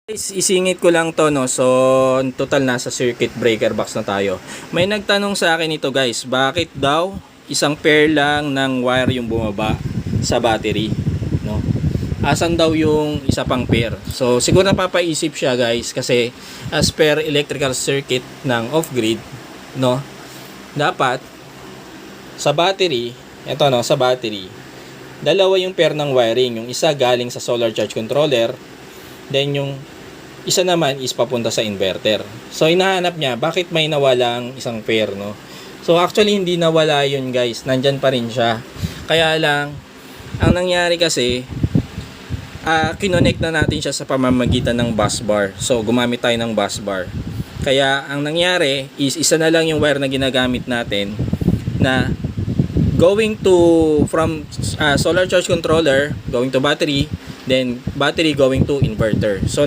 Guys, isingit ko lang to, no. So total nasa circuit breaker box na tayo. May nagtanong sa akin ito, guys, bakit daw isang pair lang ng wire yung bumaba sa battery, no? Asan daw yung isa pang pair? So siguro napapaisip siya, guys, kasi as per electrical circuit ng off-grid, no, dapat sa battery, eto, no, sa battery, dalawa yung pair ng wiring. Yung isa galing sa solar charge controller, then yung isa naman is papunta sa inverter. So hinahanap niya bakit may nawalang isang pair, no? So actually hindi nawala yun, guys. Nandyan pa rin siya. Kaya lang ang nangyari kasi kinonect na natin siya sa pamamagitan ng bus bar. So gumamit tayo ng bus bar. Kaya ang nangyari is isa na lang yung wire na ginagamit natin na going to from solar charge controller going to battery, then battery going to inverter. So